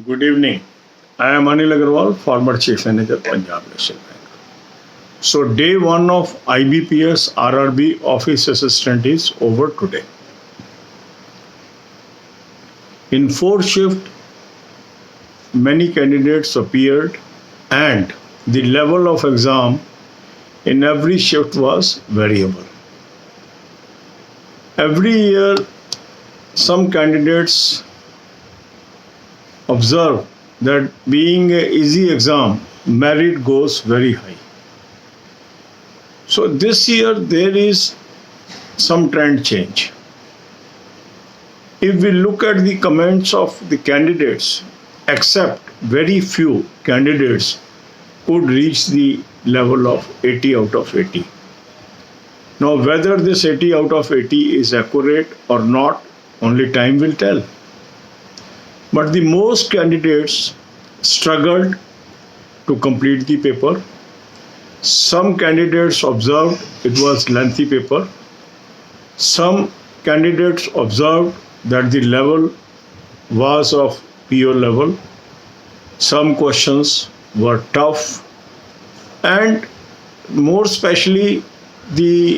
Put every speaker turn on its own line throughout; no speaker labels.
Good evening. I am Anil Agarwal, former Chief Manager, Punjab National Bank. So, day one of IBPS RRB Office Assistant is over today. In fourth shift, many candidates appeared, and the level of exam in every shift was variable. Every year, some candidates observe that being an easy exam, merit goes very high. So this year there is some trend change. If we look at the comments of the candidates, except very few candidates could reach the level of 80 out of 80. Now whether this 80 out of 80 is accurate or not, only time will tell. But the most candidates struggled to complete the paper. Some candidates observed it was lengthy paper. Some candidates observed that the level was of PO level. Some questions were tough. And more especially, the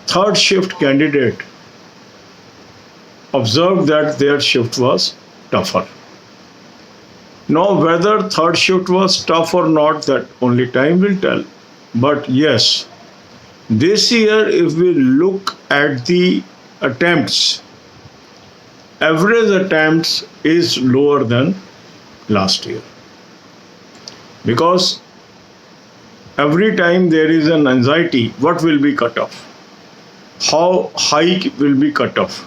third shift candidate observed that their shift was tougher. Now, whether third shift was tough or not, that only time will tell. But yes, this year, if we look at the attempts, average attempts is lower than last year. Because every time there is an anxiety, what will be cut off? How high will be cut off?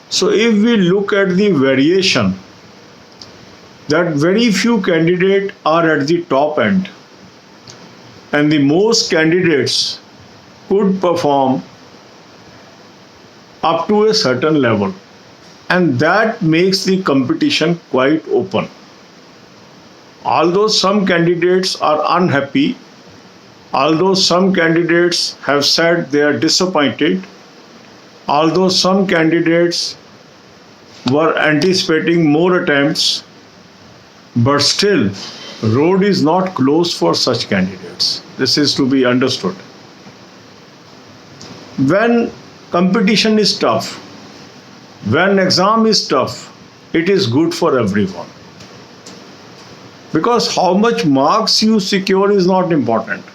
So if we look at the variation, that very few candidates are at the top end, and the most candidates could perform up to a certain level, and that makes the competition quite open. Although some candidates are unhappy, although some candidates have said they are disappointed, although some candidates were anticipating more attempts, but still, road is not closed for such candidates. This is to be understood. When competition is tough, when exam is tough, it is good for everyone. Because how much marks you secure is not important.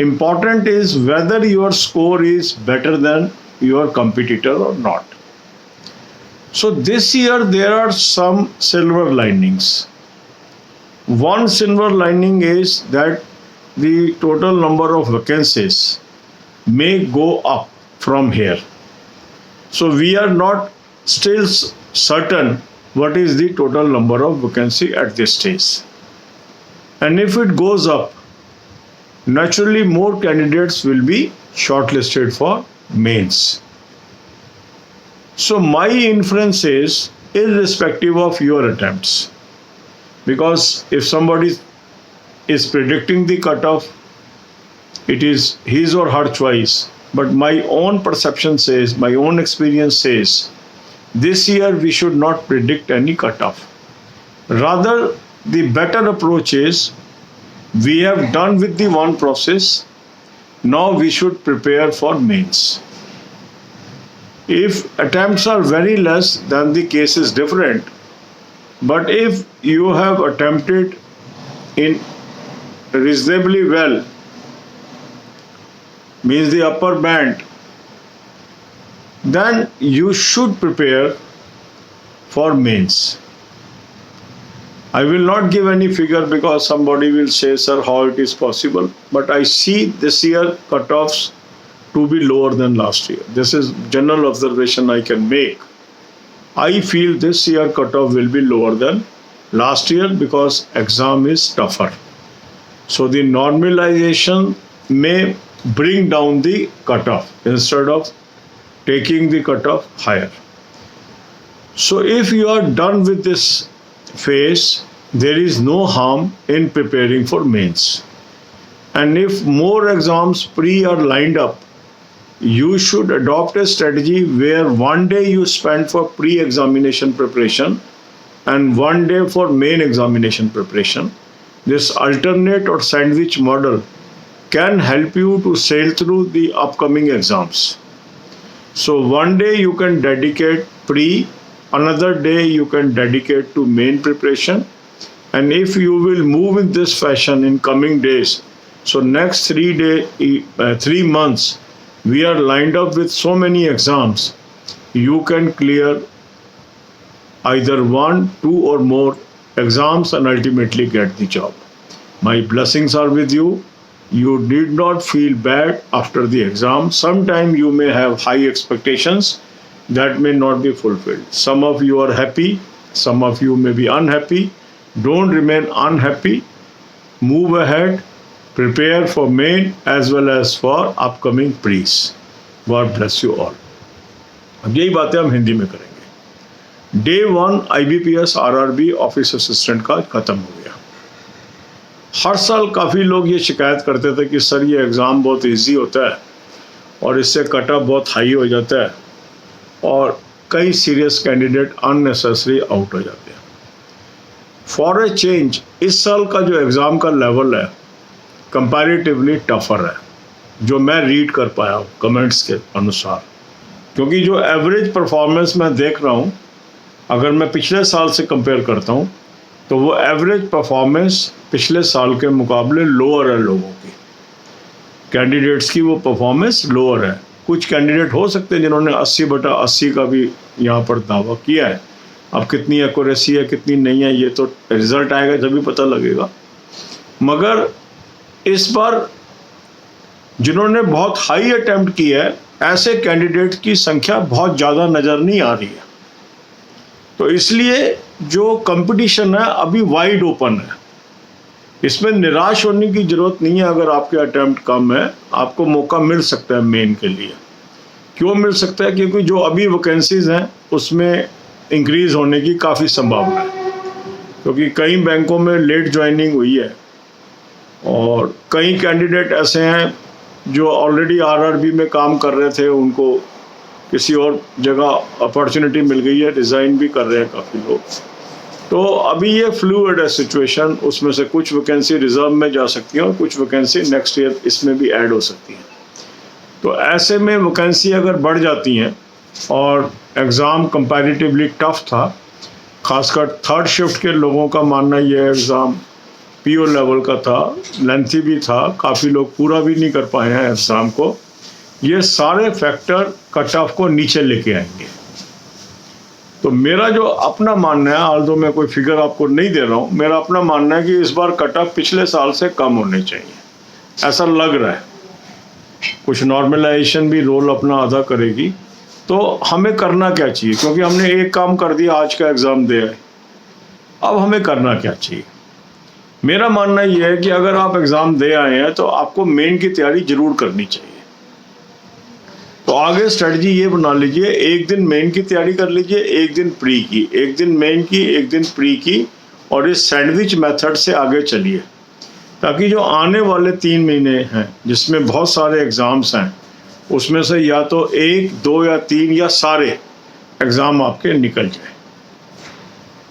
Important is whether your score is better than your competitor or not. So this year there are some silver linings. One silver lining is that the total number of vacancies may go up from here. So we are not still certain what is the total number of vacancy at this stage. And if it goes up, naturally more candidates will be shortlisted for mains. So my inference is irrespective of your attempts, because if somebody is predicting the cutoff, it is his or her choice. But my own perception says, my own experience says, this year we should not predict any cutoff. Rather, the better approach is, we have done with the one process, now we should prepare for mains. If attempts are very less, then the case is different. But if you have attempted in reasonably well, means the upper band, then you should prepare for mains. I will not give any figure because somebody will say, sir, how it is possible. But I see this year cutoffs to be lower than last year. This is general observation I can make. I feel this year cutoff will be lower than last year because exam is tougher. So the normalization may bring down the cutoff instead of taking the cutoff higher. So if you are done with this phase, there is no harm in preparing for mains. And if more exams pre are lined up, you should adopt a strategy where one day you spend for pre-examination preparation and 1 day for main examination preparation. This alternate or sandwich model can help you to sail through the upcoming exams. So 1 day you can dedicate pre, another day you can dedicate to main preparation, and if you will move in this fashion in coming days, so next 3 months we are lined up with so many exams, you can clear either 1, 2 or more exams and ultimately get the job. My blessings are with you. You did not feel bad after the exam. Sometimes you may have high expectations that may not be fulfilled. Some of you are happy, some of you may be unhappy. Don't remain unhappy. Move ahead. Prepare for main as well as for upcoming pre's. God bless you all. अब यही बातें हम हिंदी में करेंगे। Day 1 IBPS RRB office assistant का खत्म हो गया। हर साल काफ़ी लोग ये शिकायत करते थे कि सर ये एग्ज़ाम बहुत इजी होता है और इससे कट ऑफ बहुत हाई हो जाता है और कई सीरियस कैंडिडेट अननेसेसरी आउट हो जाते हैं। फॉर ए चेंज इस साल का जो एग्ज़ाम का लेवल है कंपैरेटिवली टफर है, जो मैं रीड कर पाया हूँ कमेंट्स के अनुसार, क्योंकि जो एवरेज परफॉर्मेंस मैं देख रहा हूँ, अगर मैं पिछले साल से कंपेयर करता हूँ तो वो एवरेज परफॉर्मेंस पिछले साल के मुकाबले लोअर है। लोगों की, कैंडिडेट्स की वो परफॉर्मेंस लोअर है। कुछ कैंडिडेट हो सकते हैं जिन्होंने 80/80 का भी यहाँ पर दावा किया है। अब कितनी एक्यूरेसी है कितनी नहीं है ये तो रिज़ल्ट आएगा जब भी पता लगेगा। मगर इस बार जिन्होंने बहुत हाई अटेम्प्ट की है ऐसे कैंडिडेट की संख्या बहुत ज़्यादा नज़र नहीं आ रही है। तो इसलिए जो कंपटीशन है अभी वाइड ओपन है। इसमें निराश होने की ज़रूरत नहीं है। अगर आपके अटेम्प्ट कम है आपको मौका मिल सकता है मेन के लिए। क्यों मिल सकता है? क्योंकि जो अभी वैकेंसीज़ हैं उसमें इंक्रीज़ होने की काफ़ी संभावना है, क्योंकि कई बैंकों में लेट ज्वाइनिंग हुई है और कई कैंडिडेट ऐसे हैं जो ऑलरेडी आरआरबी में काम कर रहे थे, उनको किसी और जगह अपॉर्चुनिटी मिल गई है, रिज़ाइन भी कर रहे हैं काफ़ी लोग। तो अभी ये फ्लूइड है सिचुएशन, उसमें से कुछ वैकेंसी रिजर्व में जा सकती हैं और कुछ वैकेंसी नेक्स्ट ईयर इसमें भी ऐड हो सकती हैं। तो ऐसे में वैकेंसी अगर बढ़ जाती हैं और एग्ज़ाम कंपैरेटिवली टफ था, खासकर थर्ड शिफ्ट के लोगों का मानना ये एग्ज़ाम पीओ लेवल का था, लेंथी भी था, काफ़ी लोग पूरा भी नहीं कर पाए हैं एग्ज़ाम को। ये सारे फैक्टर कट ऑफ को नीचे लेके आएंगे। तो मेरा जो अपना मानना है, ऑल्दो मैं कोई फिगर आपको नहीं दे रहा हूँ, मेरा अपना मानना है कि इस बार कट ऑफ पिछले साल से कम होने चाहिए, ऐसा लग रहा है। कुछ नॉर्मलाइजेशन भी रोल अपना अदा करेगी। तो हमें करना क्या चाहिए? क्योंकि हमने एक काम कर दिया, आज का एग्ज़ाम दे आए, अब हमें करना क्या चाहिए? मेरा मानना यह है कि अगर आप एग्ज़ाम दे आए हैं तो आपको मेन की तैयारी ज़रूर करनी चाहिए। तो आगे स्ट्रेटजी ये बना लीजिए, एक दिन मेन की तैयारी कर लीजिए, एक दिन प्री की, एक दिन मेन की, एक दिन प्री की, और इस सैंडविच मेथड से आगे चलिए, ताकि जो आने वाले 3 महीने हैं जिसमें बहुत सारे एग्ज़ाम्स हैं, उसमें से या तो 1, 2 या 3 या सारे एग्ज़ाम आपके निकल जाए।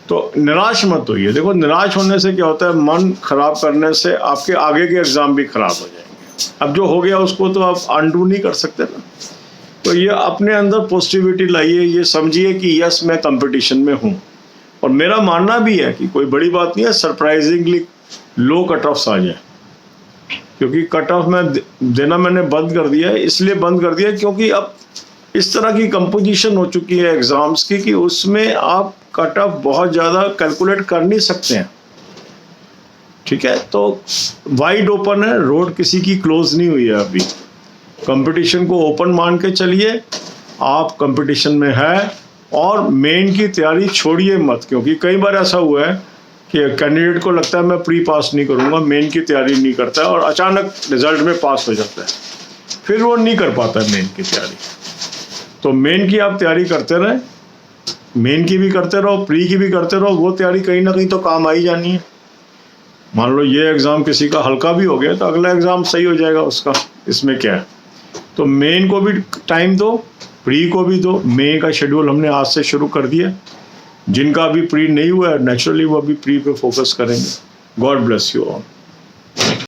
तो निराश मत होइए। देखो, निराश होने से क्या होता है, मन खराब करने से आपके आगे के एग्ज़ाम भी खराब हो जाएंगे। अब जो हो गया उसको तो आप अनडू नहीं कर सकते ना। तो ये अपने अंदर पॉजिटिविटी लाइए, ये समझिए कि यस मैं कंपटीशन में हूँ। और मेरा मानना भी है कि कोई बड़ी बात नहीं है सरप्राइजिंगली लो कट ऑफ्स आ जाए, क्योंकि कट ऑफ में देना मैंने बंद कर दिया है। इसलिए बंद कर दिया क्योंकि अब इस तरह की कंपोजिशन हो चुकी है एग्ज़ाम्स की कि उसमें आप कट ऑफ बहुत ज़्यादा कैलकुलेट कर नहीं सकते हैं। ठीक है, तो वाइड ओपन है, रोड किसी की क्लोज नहीं हुई है। अभी कंपटीशन को ओपन मान के चलिए, आप कंपटीशन में है। और मेन की तैयारी छोड़िए मत, क्योंकि कई बार ऐसा हुआ है कि कैंडिडेट को लगता है मैं प्री पास नहीं करूँगा, मेन की तैयारी नहीं करता है और अचानक रिजल्ट में पास हो जाता है, फिर वो नहीं कर पाता है मेन की तैयारी। तो मेन की आप तैयारी करते रहें, मेन की भी करते रहो, प्री की भी करते रहो, वो तैयारी कहीं ना कहीं तो काम आई जानी है। मान लो ये एग्ज़ाम किसी का हल्का भी हो गया तो अगला एग्ज़ाम सही हो जाएगा उसका, इसमें क्या है। तो मेन को भी टाइम दो, प्री को भी दो। मेन का शेड्यूल हमने आज से शुरू कर दिया जिनका अभी प्री नहीं हुआ है नेचुरली वो अभी प्री पे फोकस करेंगे. God bless you all.